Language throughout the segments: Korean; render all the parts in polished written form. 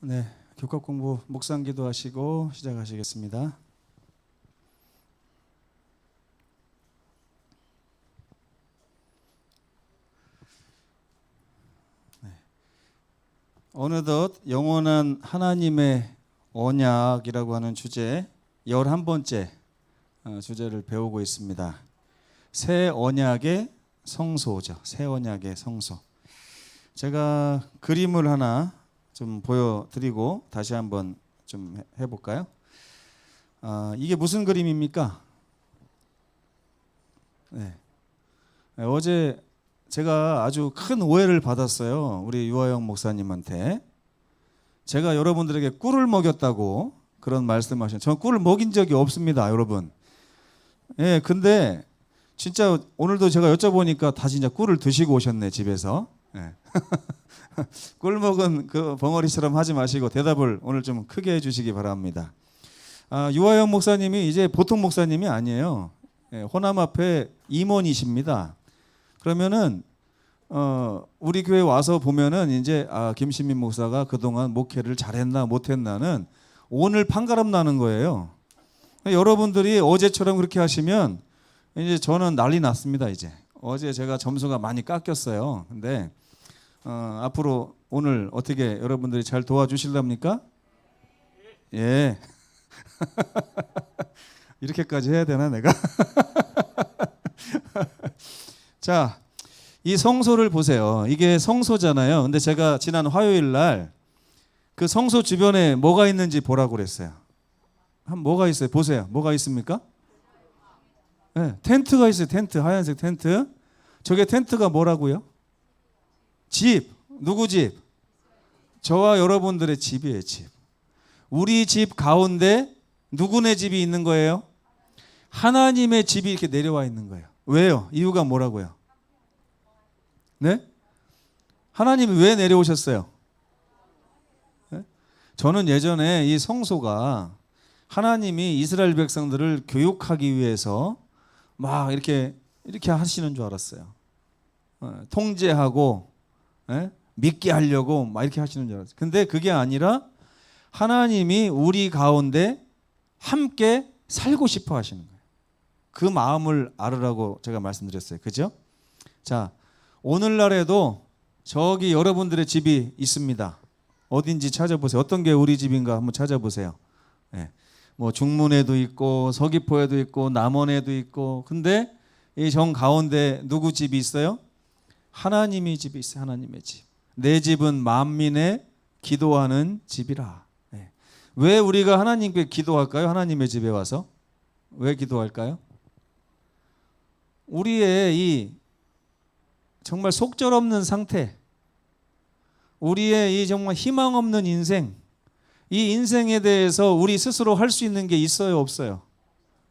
네, 교과 공부 묵상 기도하시고 시작하시겠습니다. 어느덧 영원한 하나님의 언약이라고 하는 주제 11번째 주제를 배우고 있습니다. 새 언약의 성소죠. 새 언약의 성소. 제가 그림을 하나 좀 보여드리고 다시 한번 좀 해볼까요? 이게 무슨 그림입니까? 네. 어제 제가 아주 큰 오해를 받았어요. 우리 유아영 목사님한테. 제가 여러분들에게 꿀을 먹였다고 그런 말씀하셨어요. 저는 꿀을 먹인 적이 없습니다, 여러분. 예, 근데 진짜 오늘도 제가 여쭤보니까 다 진짜 꿀을 드시고 오셨네, 집에서. 예. 꿀 먹은 그 벙어리처럼 하지 마시고 대답을 오늘 좀 크게 해주시기 바랍니다. 유아영 목사님이 이제 보통 목사님이 아니에요. 예, 호남 앞에 임원이십니다. 그러면은 우리 교회 와서 보면은 이제 김시민 목사가 그동안 목회를 잘했나 못했나는 오늘 판가름 나는 거예요. 여러분들이 어제처럼 그렇게 하시면 이제 저는 난리 났습니다. 이제 어제 제가 점수가 많이 깎였어요. 근데 앞으로 오늘 어떻게 여러분들이 잘 도와주실랍니까? 예. 이렇게까지 해야 되나 내가? 자, 이 성소를 보세요. 이게 성소잖아요. 근데 제가 지난 화요일 날 그 성소 주변에 뭐가 있는지 보라고 그랬어요. 뭐가 있어요? 보세요. 뭐가 있습니까? 네, 텐트가 있어요. 텐트, 하얀색 텐트. 저게 텐트가 뭐라고요? 집. 누구 집? 저와 여러분들의 집이에요, 집. 우리 집 가운데 누구네 집이 있는 거예요? 하나님의 집이 이렇게 내려와 있는 거예요. 왜요? 이유가 뭐라고요? 네? 하나님이 왜 내려오셨어요? 네? 저는 예전에 이 성소가 하나님이 이스라엘 백성들을 교육하기 위해서 막 이렇게 하시는 줄 알았어요. 통제하고 믿게 하려고 막 이렇게 하시는 줄 알았어요. 근데 그게 아니라 하나님이 우리 가운데 함께 살고 싶어 하시는 거예요. 그 마음을 알으라고 제가 말씀드렸어요. 그죠? 자, 오늘날에도 저기 여러분들의 집이 있습니다. 어딘지 찾아보세요. 어떤 게 우리 집인가 한번 찾아보세요. 네. 뭐 중문에도 있고 서귀포에도 있고 남원에도 있고. 근데 이 정 가운데 누구 집이 있어요? 하나님의 집이 있어요. 하나님의 집. 내 집은 만민의 기도하는 집이라. 네. 왜 우리가 하나님께 기도할까요? 하나님의 집에 와서 왜 기도할까요? 우리의 이 정말 속절없는 상태, 우리의 이 정말 희망 없는 인생, 이 인생에 대해서 우리 스스로 할 수 있는 게 있어요, 없어요?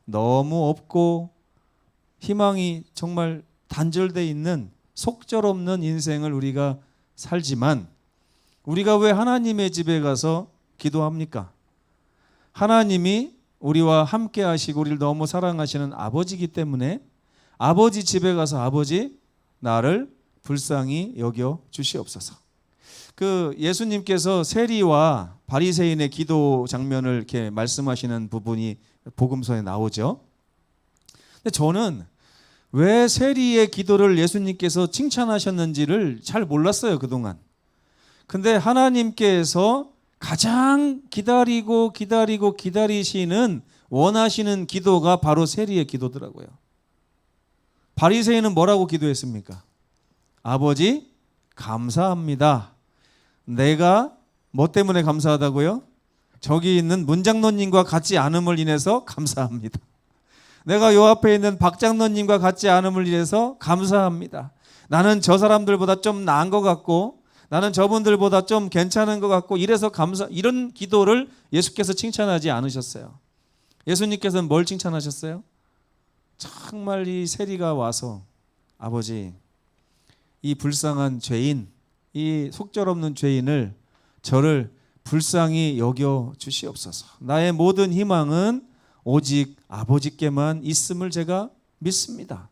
너무 없고 희망이 정말 단절되어 있는 속절없는 인생을 우리가 살지만 우리가 왜 하나님의 집에 가서 기도합니까? 하나님이 우리와 함께 하시고 우리를 너무 사랑하시는 아버지이기 때문에 아버지 집에 가서 아버지 나를 불쌍히 여겨 주시옵소서. 그 예수님께서 세리와 바리새인의 기도 장면을 이렇게 말씀하시는 부분이 복음서에 나오죠. 근데 저는 왜 세리의 기도를 예수님께서 칭찬하셨는지를 잘 몰랐어요, 그동안. 근데 하나님께서 가장 기다리시는 원하시는 기도가 바로 세리의 기도더라고요. 바리새인은 뭐라고 기도했습니까? 아버지 감사합니다. 내가 뭐 때문에 감사하다고요? 저기 있는 문장로님과 같지 않음을 인해서 감사합니다. 내가 요 앞에 있는 박장로님과 같지 않음을 인해서 감사합니다. 나는 저 사람들보다 좀 나은 것 같고 나는 저분들보다 좀 괜찮은 것 같고 이래서 이런 기도를 예수께서 칭찬하지 않으셨어요. 예수님께서는 뭘 칭찬하셨어요? 정말 이 세리가 와서 아버지 이 불쌍한 죄인, 이 속절없는 죄인을 저를 불쌍히 여겨 주시옵소서. 나의 모든 희망은 오직 아버지께만 있음을 제가 믿습니다.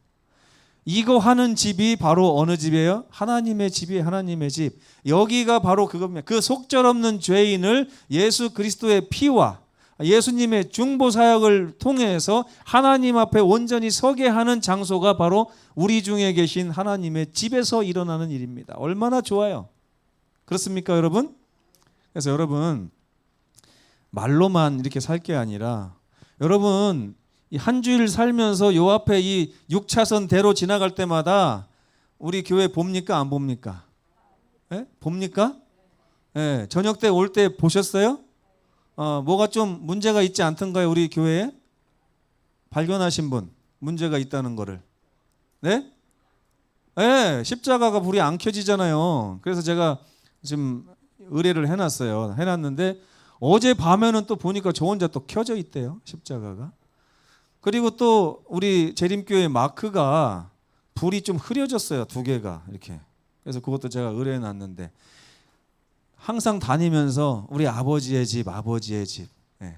이거 하는 집이 바로 어느 집이에요? 하나님의 집이에요. 하나님의 집. 여기가 바로 그겁니다. 그 속절없는 죄인을 예수 그리스도의 피와 예수님의 중보 사역을 통해서 하나님 앞에 온전히 서게 하는 장소가 바로 우리 중에 계신 하나님의 집에서 일어나는 일입니다. 얼마나 좋아요. 그렇습니까, 여러분? 그래서 여러분, 말로만 이렇게 살 게 아니라 여러분 이 한 주일 살면서 요 앞에 이 6차선 대로 지나갈 때마다 우리 교회 봅니까, 안 봅니까? 예? 봅니까? 예, 저녁 때 올 때 보셨어요? 뭐가 좀 문제가 있지 않던가요, 우리 교회에? 발견하신 분, 문제가 있다는 거를. 네? 예, 십자가가 불이 안 켜지잖아요. 그래서 제가 지금 의뢰를 해놨어요. 해놨는데 어제 밤에는 또 보니까 저 혼자 또 켜져 있대요, 십자가가. 그리고 또 우리 재림교회 마크가 불이 좀 흐려졌어요, 2개가 이렇게. 그래서 그것도 제가 의뢰해놨는데 항상 다니면서 우리 아버지의 집, 아버지의 집. 예.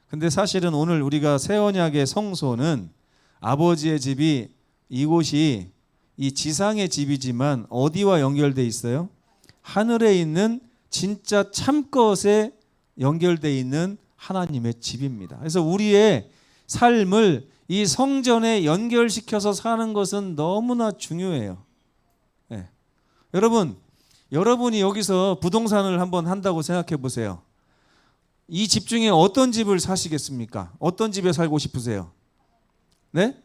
근데 사실은 오늘 우리가 새 언약의 성소는 아버지의 집이 이곳이 이 지상의 집이지만 어디와 연결돼 있어요? 하늘에 있는 진짜 참것에 연결돼 있는 하나님의 집입니다. 그래서 우리의 삶을 이 성전에 연결시켜서 사는 것은 너무나 중요해요. 네. 여러분이 여기서 부동산을 한번 한다고 생각해 보세요. 이 집 중에 어떤 집을 사시겠습니까? 어떤 집에 살고 싶으세요? 네?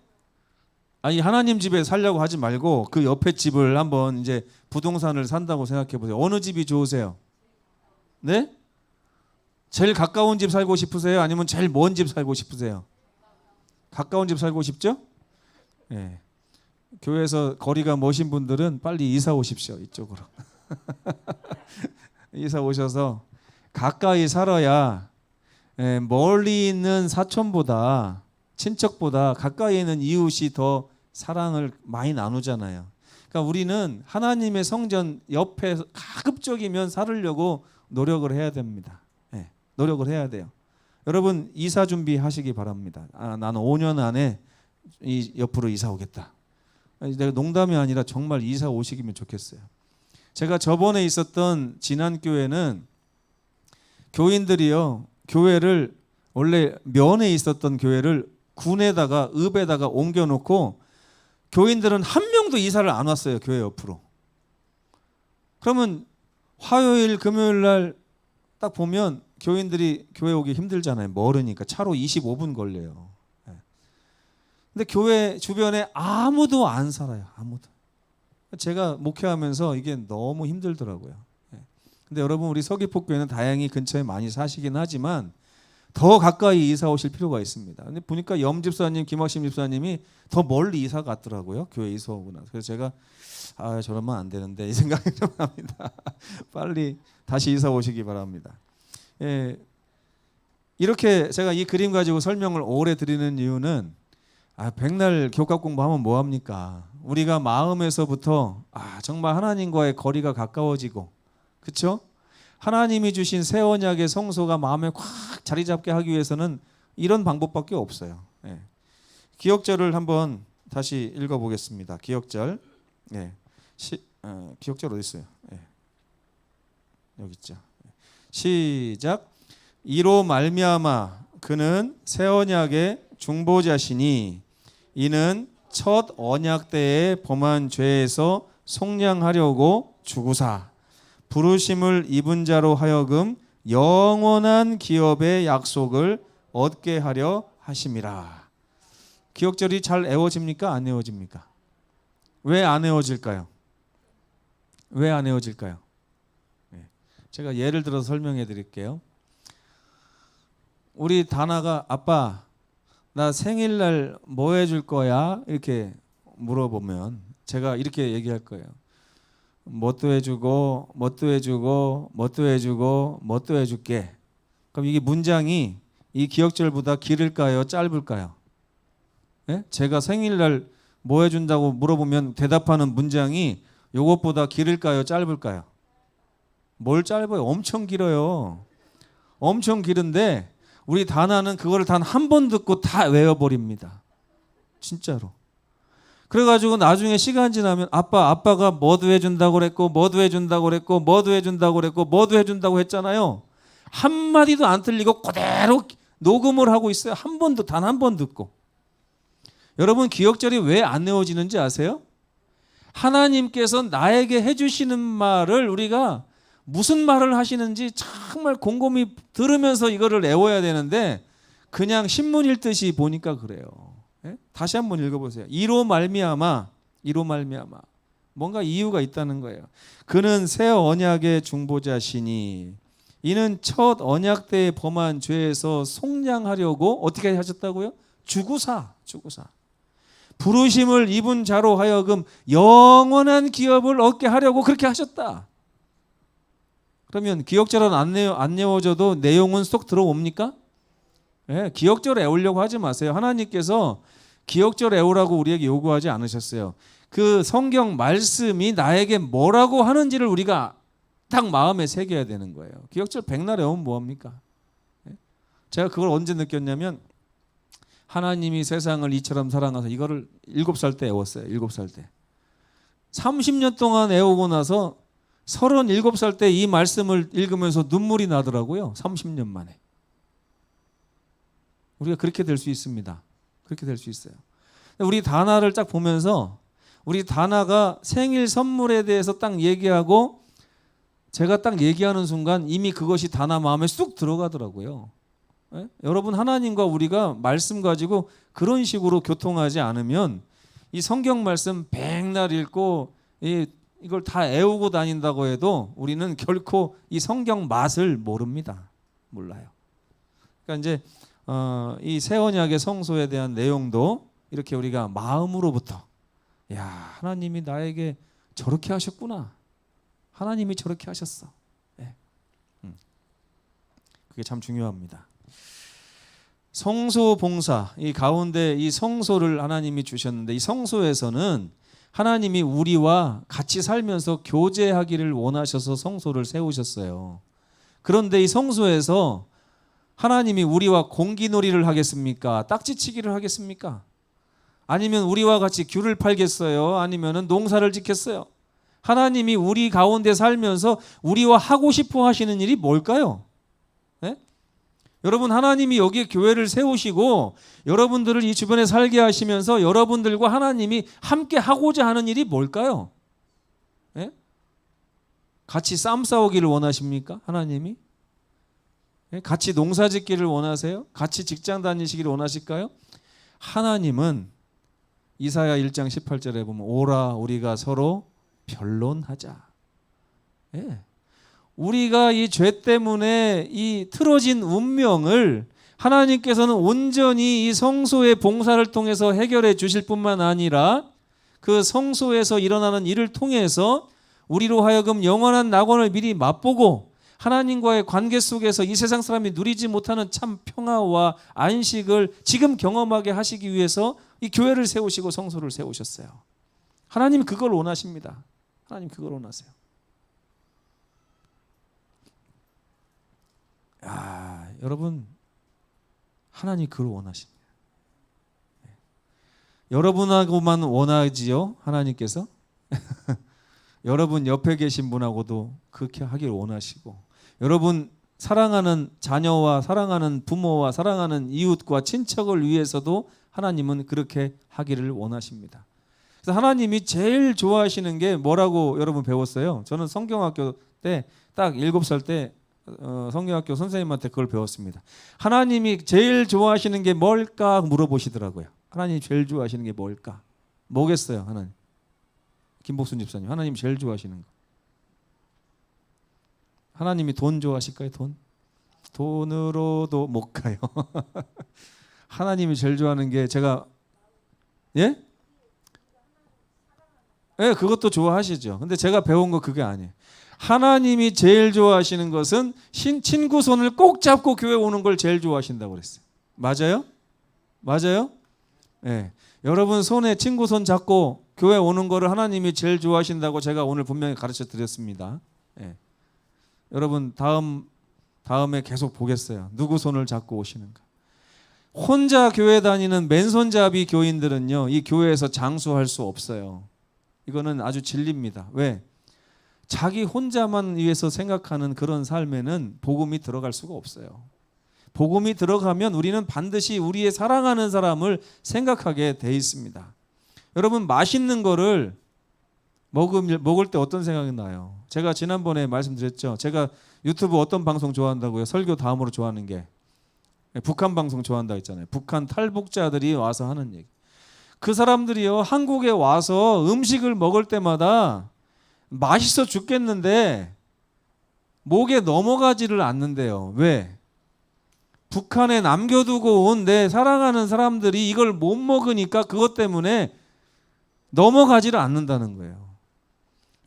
아니, 하나님 집에 살려고 하지 말고 그 옆에 집을 한번 이제 부동산을 산다고 생각해 보세요. 어느 집이 좋으세요? 네? 제일 가까운 집 살고 싶으세요? 아니면 제일 먼 집 살고 싶으세요? 가까운 집 살고 싶죠? 예. 교회에서 거리가 머신 분들은 빨리 이사 오십시오, 이쪽으로. 이사 오셔서 가까이 살아야 멀리 있는 사촌보다 친척보다 가까이 있는 이웃이 더 사랑을 많이 나누잖아요. 그러니까 우리는 하나님의 성전 옆에 가급적이면 살으려고 노력을 해야 됩니다. 네, 노력을 해야 돼요. 여러분 이사 준비하시기 바랍니다. 나는 5년 안에 이 옆으로 이사 오겠다. 내가 농담이 아니라 정말 이사 오시기면 좋겠어요. 제가 저번에 있었던 진안교회는 교인들이요, 교회를 원래 면에 있었던 교회를 군에다가 읍에다가 옮겨놓고 교인들은 한 명도 이사를 안 왔어요, 교회 옆으로. 그러면 화요일 금요일 날 딱 보면 교인들이 교회 오기 힘들잖아요. 멀으니까 차로 25분 걸려요. 근데 교회 주변에 아무도 안 살아요. 아무도. 제가 목회하면서 이게 너무 힘들더라고요. 근데 여러분 우리 서귀포교회는 다행히 근처에 많이 사시긴 하지만 더 가까이 이사 오실 필요가 있습니다. 근데 보니까 염 집사님, 김학심 집사님이 더 멀리 이사 갔더라고요. 교회 이사 오고 나서. 그래서 제가 저러면 안 되는데 이 생각이 좀 납니다. 빨리 다시 이사 오시기 바랍니다. 예, 이렇게 제가 이 그림 가지고 설명을 오래 드리는 이유는 백날 교과 공부하면 뭐합니까? 우리가 마음에서부터 정말 하나님과의 거리가 가까워지고, 그렇죠? 하나님이 주신 새 언약의 성소가 마음에 꽉 자리 잡게 하기 위해서는 이런 방법밖에 없어요. 예. 기억절을 한번 다시 읽어보겠습니다. 기억절. 예. 기억절 어디 있어요? 예. 여기 있죠. 시작. 이로 말미암아 그는 새 언약의 중보자시니 이는 첫 언약 때에 범한 죄에서 속량하려고 죽으사 부르심을 입은 자로 하여금 영원한 기업의 약속을 얻게 하려 하심이라. 기억절이 잘 애워집니까? 안 애워집니까? 왜 안 애워질까요? 왜 안 애워질까요? 제가 예를 들어서 설명해 드릴게요. 우리 다나가 아빠 나 생일날 뭐 해줄 거야? 이렇게 물어보면 제가 이렇게 얘기할 거예요. 뭣도 해주고 뭣도 해주고 뭣도 해주고 뭣도 해줄게. 그럼 이게 문장이 이 기억절보다 길을까요? 짧을까요? 네? 제가 생일날 뭐 해준다고 물어보면 대답하는 문장이 이것보다 길을까요? 짧을까요? 뭘 짧아요? 엄청 길어요. 엄청 길은데 우리 다나는 그거를 단 한 번 듣고 다 외워버립니다. 진짜로. 그래가지고 나중에 시간 지나면 아빠가 뭐도 해준다고 그랬고 뭐도 해준다고 그랬고 뭐도 해준다고 그랬고 뭐도 해준다고 했잖아요. 한마디도 안 틀리고 그대로 녹음을 하고 있어요. 한 번도 단 한 번 듣고. 여러분 기억절이 왜 안 외워지는지 아세요? 하나님께서 나에게 해주시는 말을 우리가 무슨 말을 하시는지 정말 곰곰이 들으면서 이거를 외워야 되는데 그냥 신문 읽듯이 보니까 그래요. 예? 다시 한번 읽어보세요. 이로 말미암아 뭔가 이유가 있다는 거예요. 그는 새 언약의 중보자시니 이는 첫 언약 때에 범한 죄에서 속량하려고 어떻게 하셨다고요? 주구사 부르심을 입은 자로 하여금 영원한 기업을 얻게 하려고 그렇게 하셨다. 그러면 기억절은 안 외워져도 내용은 쏙 들어옵니까? 예, 기억절 외우려고 하지 마세요. 하나님께서 기억절 외우라고 우리에게 요구하지 않으셨어요. 그 성경 말씀이 나에게 뭐라고 하는지를 우리가 딱 마음에 새겨야 되는 거예요. 기억절 백날 외우면 뭐합니까? 예? 제가 그걸 언제 느꼈냐면 하나님이 세상을 이처럼 사랑하사 이거를 7살 때 외웠어요. 7살 때. 30년 동안 외우고 나서 37살 때 이 말씀을 읽으면서 눈물이 나더라고요. 30년 만에. 우리가 그렇게 될 수 있습니다. 그렇게 될 수 있어요. 우리 다나를 딱 보면서 우리 다나가 생일 선물에 대해서 딱 얘기하고 제가 딱 얘기하는 순간 이미 그것이 다나 마음에 쑥 들어가더라고요. 예? 여러분 하나님과 우리가 말씀 가지고 그런 식으로 교통하지 않으면 이 성경 말씀 백날 읽고 이걸 다 외우고 다닌다고 해도 우리는 결코 이 성경 맛을 모릅니다. 몰라요. 그러니까 이제 이 새 언약의 성소에 대한 내용도 이렇게 우리가 마음으로부터 야 하나님이 나에게 저렇게 하셨구나. 하나님이 저렇게 하셨어. 네. 그게 참 중요합니다. 성소 봉사 이 가운데 이 성소를 하나님이 주셨는데 이 성소에서는 하나님이 우리와 같이 살면서 교제하기를 원하셔서 성소를 세우셨어요. 그런데 이 성소에서 하나님이 우리와 공기놀이를 하겠습니까? 딱지치기를 하겠습니까? 아니면 우리와 같이 귤을 팔겠어요? 아니면 농사를 짓겠어요? 하나님이 우리 가운데 살면서 우리와 하고 싶어 하시는 일이 뭘까요? 네? 여러분 하나님이 여기에 교회를 세우시고 여러분들을 이 주변에 살게 하시면서 여러분들과 하나님이 함께 하고자 하는 일이 뭘까요? 네? 같이 쌈 싸우기를 원하십니까? 하나님이? 네? 같이 농사 짓기를 원하세요? 같이 직장 다니시기를 원하실까요? 하나님은 이사야 1장 18절에 보면 오라 우리가 서로 변론하자. 예. 우리가 이 죄 때문에 이 틀어진 운명을 하나님께서는 온전히 이 성소의 봉사를 통해서 해결해 주실 뿐만 아니라 그 성소에서 일어나는 일을 통해서 우리로 하여금 영원한 낙원을 미리 맛보고 하나님과의 관계 속에서 이 세상 사람이 누리지 못하는 참 평화와 안식을 지금 경험하게 하시기 위해서 이 교회를 세우시고 성소를 세우셨어요. 하나님 그걸 원하십니다. 하나님 그걸 원하세요. 여러분 하나님 그걸 원하십니다. 여러분하고만 원하지요 하나님께서? 여러분 옆에 계신 분하고도 그렇게 하기를 원하시고 여러분 사랑하는 자녀와 사랑하는 부모와 사랑하는 이웃과 친척을 위해서도 하나님은 그렇게 하기를 원하십니다. 그래서 하나님이 제일 좋아하시는 게 뭐라고 여러분 배웠어요? 저는 성경학교 때 딱 7살 때 성경학교 선생님한테 그걸 배웠습니다. 하나님이 제일 좋아하시는 게 뭘까 물어보시더라고요. 하나님이 제일 좋아하시는 게 뭘까? 뭐겠어요 하나님? 김복순 집사님 하나님이 제일 좋아하시는 거. 하나님이 돈 좋아하실까요? 돈? 돈으로도 못 가요. 하나님이 제일 좋아하는 게 제가 예? 예, 그것도 좋아하시죠. 근데 제가 배운 거 그게 아니에요. 하나님이 제일 좋아하시는 것은 친구 손을 꼭 잡고 교회 오는 걸 제일 좋아하신다고 그랬어요. 맞아요? 맞아요? 예. 여러분 손에 친구 손 잡고 교회 오는 거를 하나님이 제일 좋아하신다고 제가 오늘 분명히 가르쳐 드렸습니다. 예. 여러분 다음에 계속 보겠어요. 누구 손을 잡고 오시는가? 혼자 교회 다니는 맨손잡이 교인들은요, 이 교회에서 장수할 수 없어요. 이거는 아주 진리입니다. 왜? 자기 혼자만 위해서 생각하는 그런 삶에는 복음이 들어갈 수가 없어요. 복음이 들어가면 우리는 반드시 우리의 사랑하는 사람을 생각하게 돼 있습니다. 여러분, 맛있는 거를 먹을 때 어떤 생각이 나요? 제가 지난번에 말씀드렸죠. 제가 유튜브 어떤 방송 좋아한다고요? 설교 다음으로 좋아하는 게 북한 방송 좋아한다고 했잖아요. 북한 탈북자들이 와서 하는 얘기. 그 사람들이요, 한국에 와서 음식을 먹을 때마다 맛있어 죽겠는데 목에 넘어가지를 않는데요. 왜? 북한에 남겨두고 온 내 사랑하는 사람들이 이걸 못 먹으니까 그것 때문에 넘어가지를 않는다는 거예요.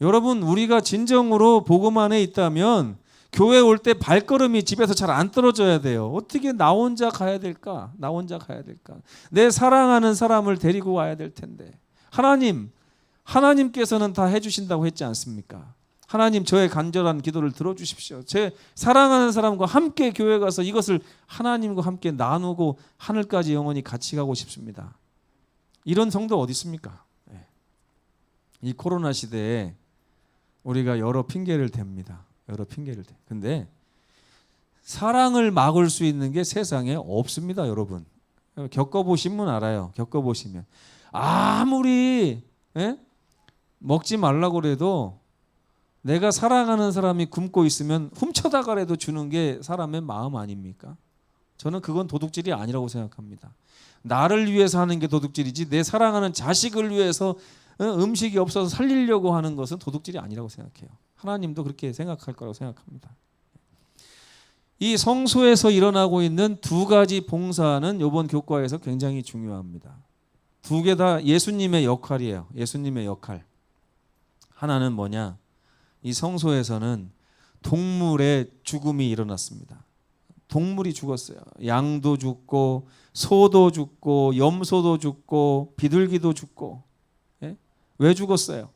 여러분, 우리가 진정으로 복음 안에 있다면 교회 올 때 발걸음이 집에서 잘 안 떨어져야 돼요. 어떻게 나 혼자 가야 될까? 나 혼자 가야 될까? 내 사랑하는 사람을 데리고 와야 될 텐데. 하나님께서는 다 해주신다고 했지 않습니까? 하나님, 저의 간절한 기도를 들어주십시오. 제 사랑하는 사람과 함께 교회 가서 이것을 하나님과 함께 나누고 하늘까지 영원히 같이 가고 싶습니다. 이런 성도 어디 있습니까? 이 코로나 시대에 우리가 여러 핑계를 댑니다. 여러 핑계를 대. 근데 사랑을 막을 수 있는 게 세상에 없습니다, 여러분. 겪어보시면 알아요. 겪어보시면 아무리 먹지 말라고 그래도 내가 사랑하는 사람이 굶고 있으면 훔쳐다가라도 주는 게 사람의 마음 아닙니까? 저는 그건 도둑질이 아니라고 생각합니다. 나를 위해서 하는 게 도둑질이지, 내 사랑하는 자식을 위해서 음식이 없어서 살리려고 하는 것은 도둑질이 아니라고 생각해요. 하나님도 그렇게 생각할 거라고 생각합니다. 이 성소에서 일어나고 있는 두 가지 봉사는 이번 교과에서 굉장히 중요합니다. 두 개 다 예수님의 역할이에요. 예수님의 역할. 하나는 뭐냐? 이 성소에서는 동물의 죽음이 일어났습니다. 동물이 죽었어요. 양도 죽고 소도 죽고 염소도 죽고 비둘기도 죽고. 왜 죽었어요?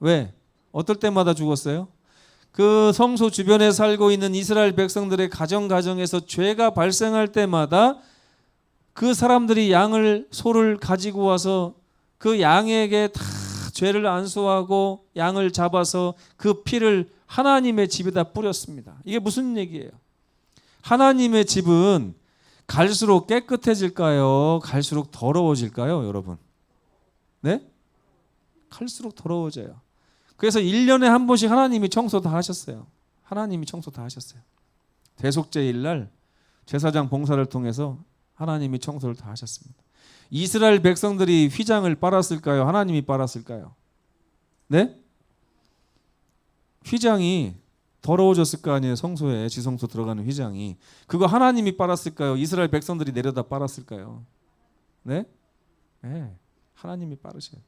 왜? 어떨 때마다 죽었어요? 그 성소 주변에 살고 있는 이스라엘 백성들의 가정에서 죄가 발생할 때마다 그 사람들이 소를 가지고 와서 그 양에게 다 죄를 안수하고 양을 잡아서 그 피를 하나님의 집에다 뿌렸습니다. 이게 무슨 얘기예요? 하나님의 집은 갈수록 깨끗해질까요? 갈수록 더러워질까요, 여러분? 네? 갈수록 더러워져요. 그래서 1년에 한 번씩 하나님이 청소 다 하셨어요. 하나님이 청소 다 하셨어요. 대속죄일 날 제사장 봉사를 통해서 하나님이 청소를 다 하셨습니다. 이스라엘 백성들이 휘장을 빨았을까요? 하나님이 빨았을까요? 네? 휘장이 더러워졌을 거 아니에요. 성소에, 지성소 들어가는 휘장이. 그거 하나님이 빨았을까요? 이스라엘 백성들이 내려다 빨았을까요? 네? 네. 하나님이 빨으셔요.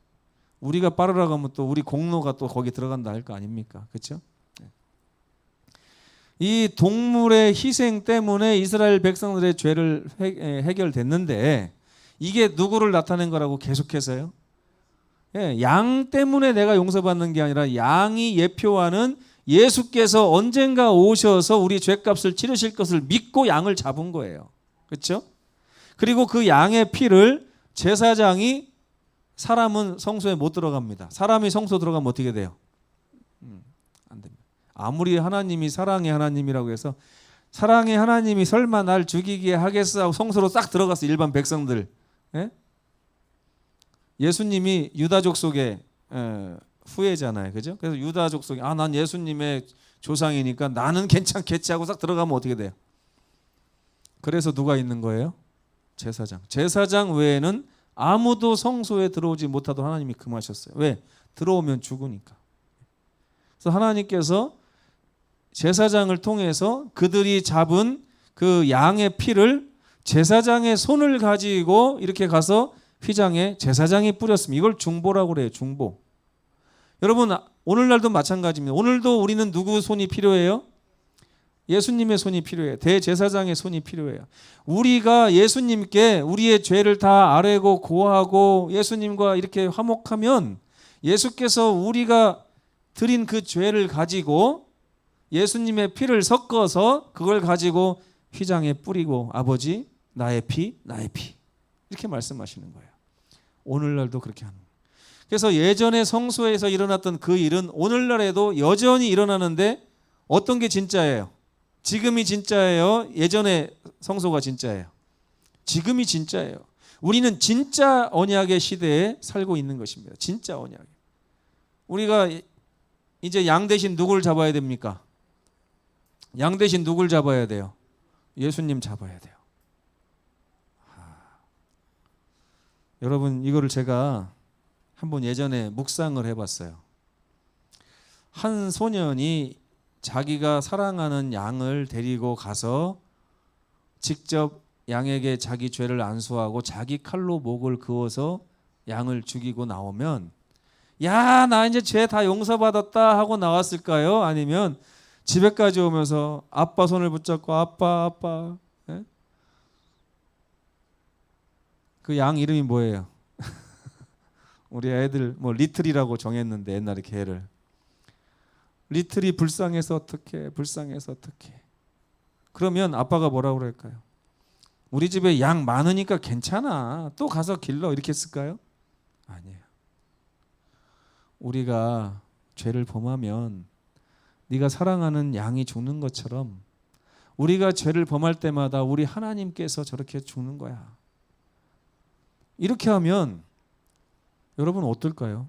우리가 빠르라고 하면 또 우리 공로가 또 거기 들어간다 할 거 아닙니까? 그렇죠? 이 동물의 희생 때문에 이스라엘 백성들의 죄를 해결됐는데 이게 누구를 나타낸 거라고 계속해서요? 양 때문에 내가 용서받는 게 아니라 양이 예표하는 예수께서 언젠가 오셔서 우리 죄값을 치르실 것을 믿고 양을 잡은 거예요. 그렇죠? 그리고 그 양의 피를 제사장이, 사람은 성소에 못 들어갑니다. 사람이 성소 들어가면 어떻게 돼요? 안 됩니다. 아무리 하나님이 사랑의 하나님이라고 해서 사랑의 하나님이 설마 날 죽이게 하겠어 하고 성소로 싹 들어갔어. 일반 백성들. 예수님이 유다족 속의 후예잖아요. 그죠? 그래서 유다족 속에 난 예수님의 조상이니까 나는 괜찮겠지 하고 싹 들어가면 어떻게 돼요? 그래서 누가 있는 거예요? 제사장. 제사장 외에는 아무도 성소에 들어오지 못하도록 하나님이 금하셨어요. 왜? 들어오면 죽으니까. 그래서 하나님께서 제사장을 통해서 그들이 잡은 그 양의 피를 제사장의 손을 가지고 이렇게 가서 휘장에 제사장이 뿌렸습니다. 이걸 중보라고 그래요. 중보. 여러분, 오늘날도 마찬가지입니다. 오늘도 우리는 누구 손이 필요해요? 예수님의 손이 필요해요. 대제사장의 손이 필요해요. 우리가 예수님께 우리의 죄를 다 아뢰고 고하고 예수님과 이렇게 화목하면 예수께서 우리가 드린 그 죄를 가지고 예수님의 피를 섞어서 그걸 가지고 휘장에 뿌리고 아버지 나의 피, 나의 피. 이렇게 말씀하시는 거예요. 오늘날도 그렇게 하는 거예요. 그래서 예전에 성소에서 일어났던 그 일은 오늘날에도 여전히 일어나는데 어떤 게 진짜예요? 지금이 진짜예요? 예전에 성소가 진짜예요? 지금이 진짜예요. 우리는 진짜 언약의 시대에 살고 있는 것입니다. 진짜 언약. 우리가 이제 양 대신 누굴 잡아야 됩니까? 양 대신 누굴 잡아야 돼요? 예수님 잡아야 돼요. 여러분, 이거를 제가 한번 예전에 묵상을 해봤어요. 한 소년이 자기가 사랑하는 양을 데리고 가서 직접 양에게 자기 죄를 안수하고 자기 칼로 목을 그어서 양을 죽이고 나오면, 야, 나 이제 죄 다 용서받았다 하고 나왔을까요? 아니면 집에까지 오면서 아빠 손을 붙잡고 아빠 예? 그 양 이름이 뭐예요? 우리 애들 뭐 리틀이라고 정했는데 옛날에 걔를 리틀이 불쌍해서 어떡해, 불쌍해서 어떡해. 그러면 아빠가 뭐라고 그럴까요? 우리 집에 양 많으니까 괜찮아, 또 가서 길러, 이렇게 했을까요? 아니에요. 우리가 죄를 범하면 네가 사랑하는 양이 죽는 것처럼 우리가 죄를 범할 때마다 우리 하나님께서 저렇게 죽는 거야. 이렇게 하면 여러분 어떨까요?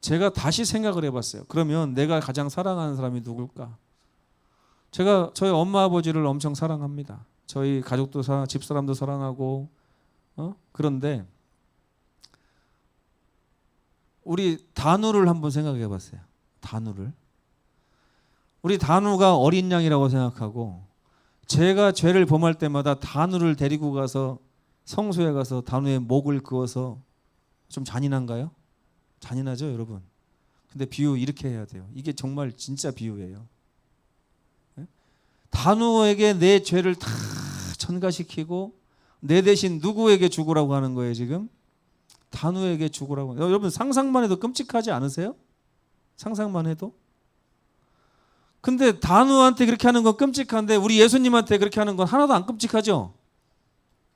제가 다시 생각을 해봤어요. 그러면 내가 가장 사랑하는 사람이 누굴까? 제가 저희 엄마 아버지를 엄청 사랑합니다. 저희 가족도 집사람도 사랑하고 그런데 우리 단우를 한번 생각해 봤어요. 단우를. 우리 단우가 어린 양이라고 생각하고 제가 죄를 범할 때마다 단우를 데리고 가서 성소에 가서 단우의 목을 그어서 좀 잔인한가요? 잔인하죠, 여러분. 근데 비유 이렇게 해야 돼요. 이게 정말 진짜 비유예요. 단우에게 내 죄를 다 전가시키고 내 대신 누구에게 죽으라고 하는 거예요, 지금? 단우에게 죽으라고. 여러분 상상만 해도 끔찍하지 않으세요? 상상만 해도? 근데 단우한테 그렇게 하는 건 끔찍한데 우리 예수님한테 그렇게 하는 건 하나도 안 끔찍하죠?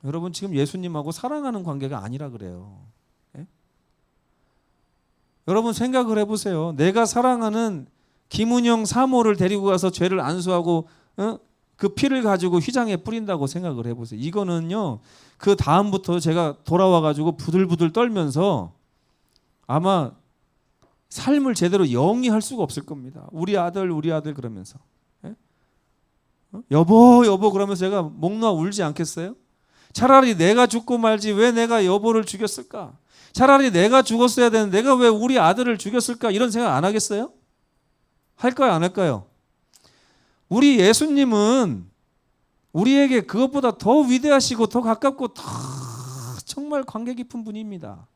여러분 지금 예수님하고 사랑하는 관계가 아니라 그래요. 예? 여러분 생각을 해보세요. 내가 사랑하는 김은영 사모를 데리고 가서 죄를 안수하고 그 피를 가지고 휘장에 뿌린다고 생각을 해보세요. 이거는요, 그 다음부터 제가 돌아와가지고 부들부들 떨면서 아마 삶을 제대로 영위할 수가 없을 겁니다. 우리 아들 그러면서 여보 그러면서 제가 목 놓아 울지 않겠어요? 차라리 내가 죽고 말지 왜 내가 여보를 죽였을까? 차라리 내가 죽었어야 되는데 내가 왜 우리 아들을 죽였을까? 이런 생각 안 하겠어요? 할까요, 안 할까요? 우리 예수님은 우리에게 그것보다 더 위대하시고 더 가깝고 더 정말 관계 깊은 분입니다.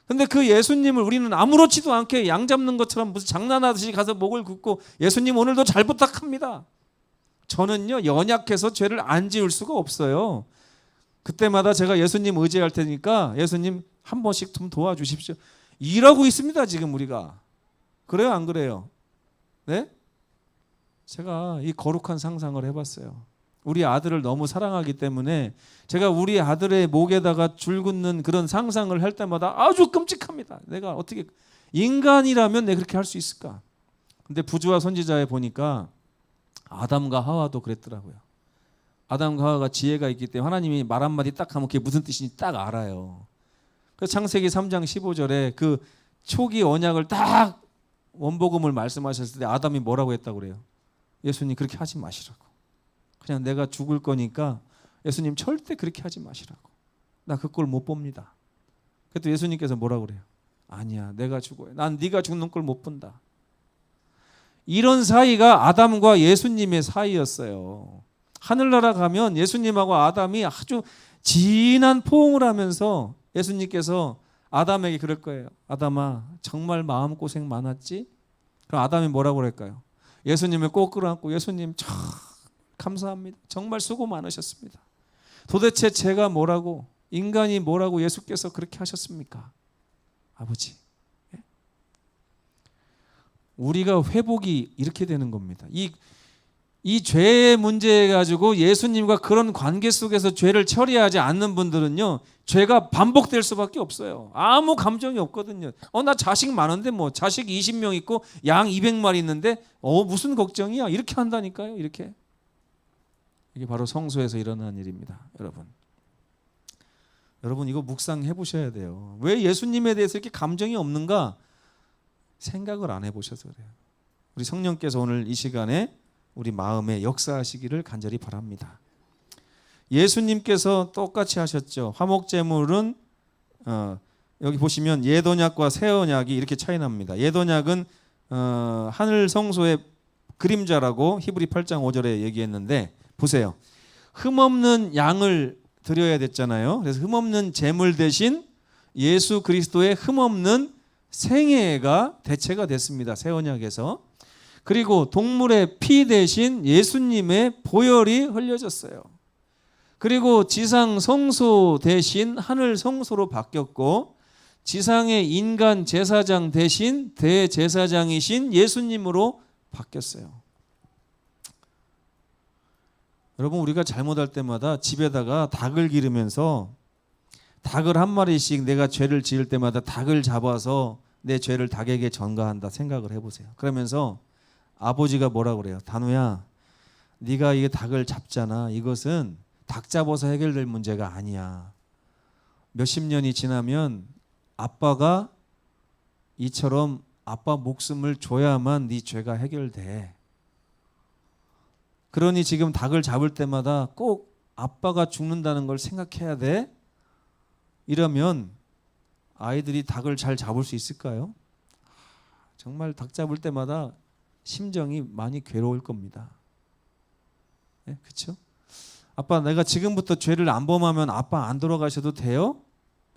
근데 그 예수님을 우리는 아무렇지도 않게 양 잡는 것처럼 무슨 장난하듯이 가서 목을 긋고 예수님 오늘도 잘 부탁합니다. 저는요, 연약해서 죄를 안 지을 수가 없어요. 그때마다 제가 예수님 의지할 테니까 예수님 한 번씩 좀 도와주십시오. 이러고 있습니다, 지금 우리가. 그래요, 안 그래요? 네? 제가 이 거룩한 상상을 해봤어요. 우리 아들을 너무 사랑하기 때문에 제가 우리 아들의 목에다가 줄 긋는 그런 상상을 할 때마다 아주 끔찍합니다. 내가 어떻게 인간이라면 내가 그렇게 할 수 있을까? 근데 부조와 선지자에 보니까 아담과 하와도 그랬더라고요. 아담과 하와가 지혜가 있기 때문에 하나님이 말 한마디 딱 하면 그게 무슨 뜻인지 딱 알아요. 그래서 창세기 3장 15절에 그 초기 언약을 딱 원복음을 말씀하셨을 때 아담이 뭐라고 했다고 그래요? 예수님 그렇게 하지 마시라고. 그냥 내가 죽을 거니까 예수님 절대 그렇게 하지 마시라고. 나 그 꼴 못 봅니다. 그래도 예수님께서 뭐라고 그래요? 아니야, 내가 죽어요. 난 네가 죽는 꼴 못 본다. 이런 사이가 아담과 예수님의 사이였어요. 하늘나라 가면 예수님하고 아담이 아주 진한 포옹을 하면서 예수님께서 아담에게 그럴 거예요. 아담아, 정말 마음고생 많았지? 그럼 아담이 뭐라고 그럴까요? 예수님을 꼭 끌어안고 예수님 참 감사합니다. 정말 수고 많으셨습니다. 도대체 제가 뭐라고, 인간이 뭐라고 예수께서 그렇게 하셨습니까? 아버지. 우리가 회복이 이렇게 되는 겁니다. 이 죄의 문제 가지고 예수님과 그런 관계 속에서 죄를 처리하지 않는 분들은요, 죄가 반복될 수밖에 없어요. 아무 감정이 없거든요. 나 자식 많은데 뭐 자식 20명 있고 양 200마리 있는데 무슨 걱정이야? 이렇게 한다니까요. 이렇게. 이게 바로 성소에서 일어난 일입니다. 여러분 이거 묵상해 보셔야 돼요. 왜 예수님에 대해서 이렇게 감정이 없는가 생각을 안 해보셔서 그래요. 우리 성령께서 오늘 이 시간에 우리 마음에 역사하시기를 간절히 바랍니다. 예수님께서 똑같이 하셨죠. 화목제물은 여기 보시면 옛 언약과 새 언약이 이렇게 차이 납니다. 옛 언약은 하늘 성소의 그림자라고 히브리 8장 5절에 얘기했는데, 보세요. 흠없는 양을 드려야 됐잖아요. 그래서 흠없는 제물 대신 예수 그리스도의 흠없는 생애가 대체가 됐습니다. 새 언약에서. 그리고 동물의 피 대신 예수님의 보혈이 흘려졌어요. 그리고 지상 성소 대신 하늘 성소로 바뀌었고, 지상의 인간 제사장 대신 대제사장이신 예수님으로 바뀌었어요. 여러분, 우리가 잘못할 때마다 집에다가 닭을 기르면서 닭을 한 마리씩 내가 죄를 지을 때마다 닭을 잡아서 내 죄를 닭에게 전가한다 생각을 해보세요. 그러면서 아버지가 뭐라 그래요? 단우야, 네가 이 닭을 잡잖아. 이것은 닭 잡아서 해결될 문제가 아니야. 몇십 년이 지나면 아빠가 이처럼 아빠 목숨을 줘야만 네 죄가 해결돼. 그러니 지금 닭을 잡을 때마다 꼭 아빠가 죽는다는 걸 생각해야 돼. 이러면 아이들이 닭을 잘 잡을 수 있을까요? 정말 닭 잡을 때마다 심정이 많이 괴로울 겁니다. 네, 그렇죠? 아빠, 내가 지금부터 죄를 안 범하면 아빠 안 돌아가셔도 돼요?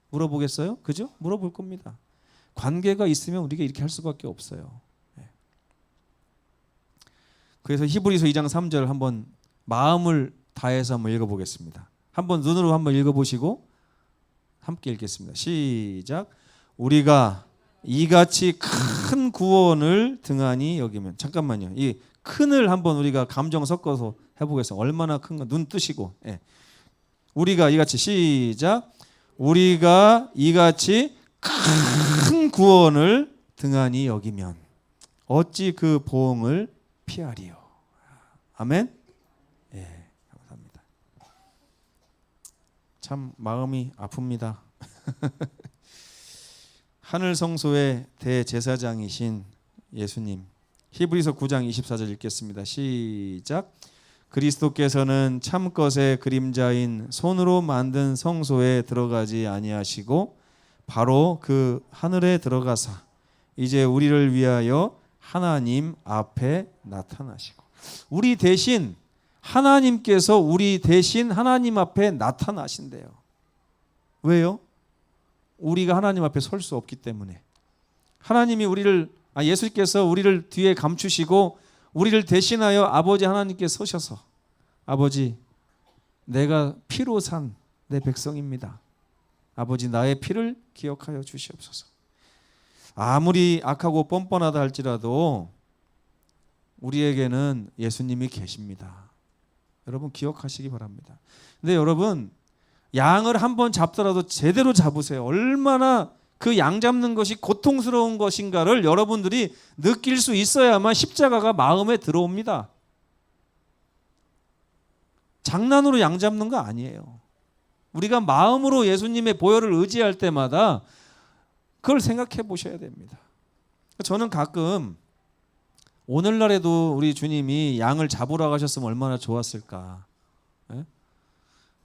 물어보겠어요? 그죠? 물어볼 겁니다. 관계가 있으면 우리가 이렇게 할 수밖에 없어요. 네. 그래서 히브리서 2장 3절 한번 마음을 다해서 한번 읽어보겠습니다. 한번 눈으로 한번 읽어보시고 함께 읽겠습니다. 시작. 우리가 이같이 큰 구원을 등한히 여기면, 잠깐만요. 이 큰을 한번 우리가 감정 섞어서 해보겠습니다. 얼마나 큰가 눈 뜨시고. 예. 우리가 이같이 시작. 우리가 이같이 큰 구원을 등한히 여기면 어찌 그 보응을 피하리요. 아멘. 예, 감사합니다. 참 마음이 아픕니다. 하늘 성소의 대제사장이신 예수님. 히브리서 9장 24절 읽겠습니다. 시작. 그리스도께서는 참것의 그림자인 손으로 만든 성소에 들어가지 아니하시고 바로 그 하늘에 들어가사 이제 우리를 위하여 하나님 앞에 나타나시고, 우리 대신 하나님께서 우리 대신 하나님 앞에 나타나신대요. 왜요? 우리가 하나님 앞에 설 수 없기 때문에. 하나님이 예수께서 우리를 뒤에 감추시고 우리를 대신하여 아버지 하나님께 서셔서, 아버지, 내가 피로 산 내 백성입니다. 아버지, 나의 피를 기억하여 주시옵소서. 아무리 악하고 뻔뻔하다 할지라도 우리에게는 예수님이 계십니다. 여러분 기억하시기 바랍니다. 근데 여러분, 양을 한번 잡더라도 제대로 잡으세요. 얼마나 그 양 잡는 것이 고통스러운 것인가를 여러분들이 느낄 수 있어야만 십자가가 마음에 들어옵니다. 장난으로 양 잡는 거 아니에요. 우리가 마음으로 예수님의 보혈을 의지할 때마다 그걸 생각해 보셔야 됩니다. 저는 가끔 오늘날에도 우리 주님이 양을 잡으러 가셨으면 얼마나 좋았을까.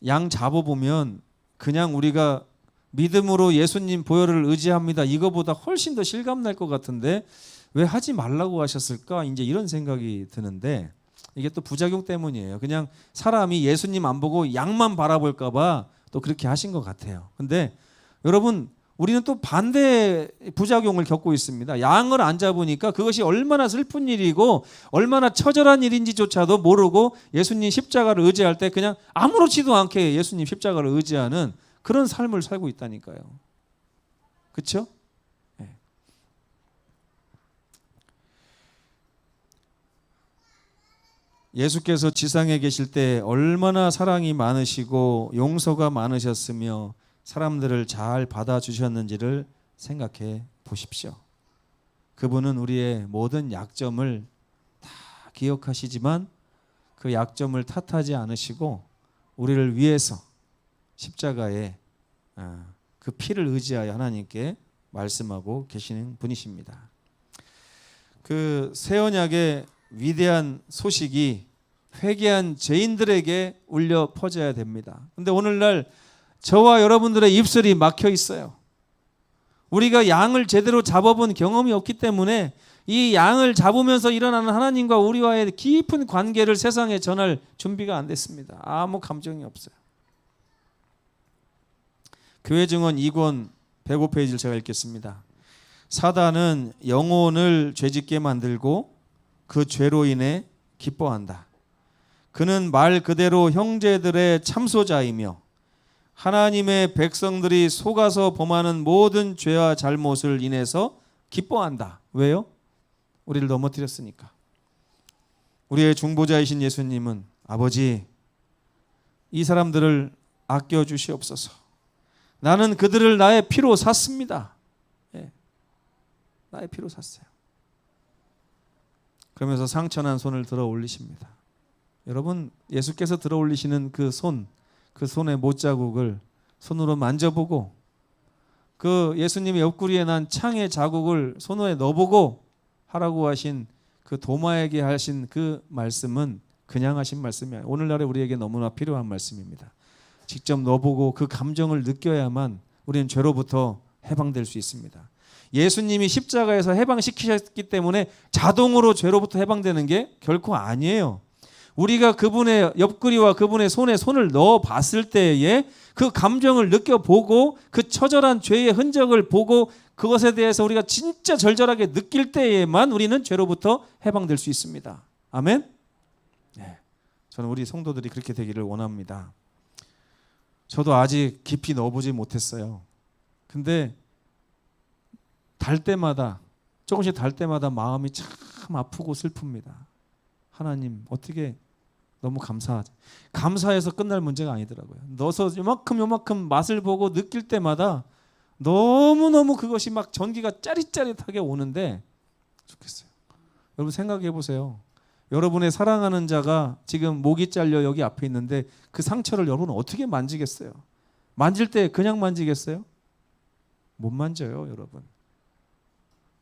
양 잡아보면 그냥 우리가 믿음으로 예수님 보혈을 의지합니다, 이거보다 훨씬 더 실감날 것 같은데 왜 하지 말라고 하셨을까? 이제 이런 생각이 드는데, 이게 또 부작용 때문이에요. 그냥 사람이 예수님 안 보고 양만 바라볼까 봐 또 그렇게 하신 것 같아요. 근데 여러분, 우리는 또 반대 부작용을 겪고 있습니다. 양을 안 잡으니까 그것이 얼마나 슬픈 일이고 얼마나 처절한 일인지조차도 모르고 예수님 십자가를 의지할 때 그냥 아무렇지도 않게 예수님 십자가를 의지하는 그런 삶을 살고 있다니까요. 그렇죠? 네. 예수께서 지상에 계실 때 얼마나 사랑이 많으시고 용서가 많으셨으며 사람들을 잘 받아주셨는지를 생각해 보십시오. 그분은 우리의 모든 약점을 다 기억하시지만 그 약점을 탓하지 않으시고 우리를 위해서 십자가에 그 피를 의지하여 하나님께 말씀하고 계시는 분이십니다. 그 새 언약의 위대한 소식이 회개한 죄인들에게 울려 퍼져야 됩니다. 근데 오늘날 저와 여러분들의 입술이 막혀 있어요. 우리가 양을 제대로 잡아본 경험이 없기 때문에 이 양을 잡으면서 일어나는 하나님과 우리와의 깊은 관계를 세상에 전할 준비가 안 됐습니다. 아무 감정이 없어요. 교회 증언 2권 105페이지를 제가 읽겠습니다. 사단은 영혼을 죄짓게 만들고 그 죄로 인해 기뻐한다. 그는 말 그대로 형제들의 참소자이며 하나님의 백성들이 속아서 범하는 모든 죄와 잘못을 인해서 기뻐한다. 왜요? 우리를 넘어뜨렸으니까. 우리의 중보자이신 예수님은 아버지, 이 사람들을 아껴주시옵소서. 나는 그들을 나의 피로 샀습니다. 예, 나의 피로 샀어요. 그러면서 상처난 손을 들어 올리십니다. 여러분, 예수께서 들어 올리시는 그 손의 못자국을 손으로 만져보고 그 예수님의 옆구리에 난 창의 자국을 손에 넣어보고 하라고 하신 그 도마에게 하신 그 말씀은 그냥 하신 말씀이 아니에요. 오늘날에 우리에게 너무나 필요한 말씀입니다. 직접 넣어보고 그 감정을 느껴야만 우리는 죄로부터 해방될 수 있습니다. 예수님이 십자가에서 해방시키셨기 때문에 자동으로 죄로부터 해방되는 게 결코 아니에요. 우리가 그분의 옆구리와 그분의 손에 손을 넣어 봤을 때에 그 감정을 느껴보고 그 처절한 죄의 흔적을 보고 그것에 대해서 우리가 진짜 절절하게 느낄 때에만 우리는 죄로부터 해방될 수 있습니다. 아멘? 네, 저는 우리 성도들이 그렇게 되기를 원합니다. 저도 아직 깊이 넣어보지 못했어요. 근데 달 때마다 조금씩 달 때마다 마음이 참 아프고 슬픕니다. 하나님 어떻게 너무 감사하죠. 감사해서 끝날 문제가 아니더라고요. 넣어서 요만큼 맛을 보고 느낄 때마다 너무너무 그것이 막 전기가 짜릿짜릿하게 오는데 좋겠어요. 여러분 생각해 보세요. 여러분의 사랑하는 자가 지금 목이 잘려 여기 앞에 있는데 그 상처를 여러분은 어떻게 만지겠어요? 만질 때 그냥 만지겠어요? 못 만져요, 여러분.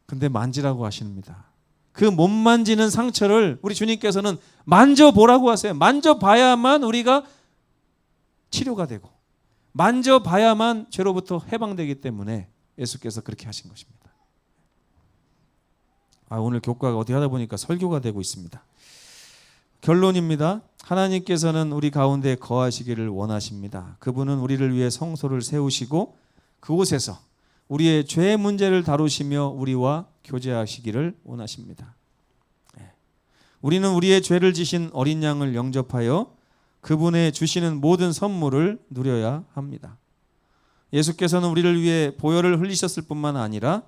근데 만지라고 하십니다. 그 못 만지는 상처를 우리 주님께서는 만져보라고 하세요. 만져봐야만 우리가 치료가 되고 만져봐야만 죄로부터 해방되기 때문에 예수께서 그렇게 하신 것입니다. 오늘 교과가 어디 하다 보니까 설교가 되고 있습니다. 결론입니다. 하나님께서는 우리 가운데 거하시기를 원하십니다. 그분은 우리를 위해 성소를 세우시고 그곳에서 우리의 죄 문제를 다루시며 우리와 교제하시기를 원하십니다. 우리는 우리의 죄를 지신 어린 양을 영접하여 그분의 주시는 모든 선물을 누려야 합니다. 예수께서는 우리를 위해 보혈을 흘리셨을 뿐만 아니라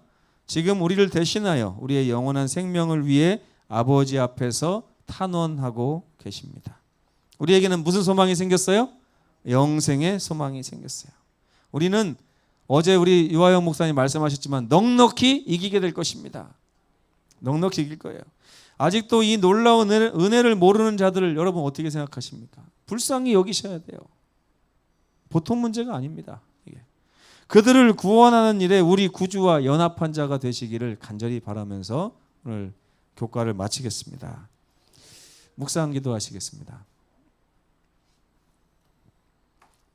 지금 우리를 대신하여 우리의 영원한 생명을 위해 아버지 앞에서 탄원하고 계십니다. 우리에게는 무슨 소망이 생겼어요? 영생의 소망이 생겼어요. 우리는 어제 우리 유아영 목사님 말씀하셨지만 넉넉히 이기게 될 것입니다. 넉넉히 이길 거예요. 아직도 이 놀라운 은혜를 모르는 자들을 여러분 어떻게 생각하십니까? 불쌍히 여기셔야 돼요. 보통 문제가 아닙니다. 이게. 그들을 구원하는 일에 우리 구주와 연합한 자가 되시기를 간절히 바라면서 오늘 교과를 마치겠습니다. 묵상 기도하시겠습니다.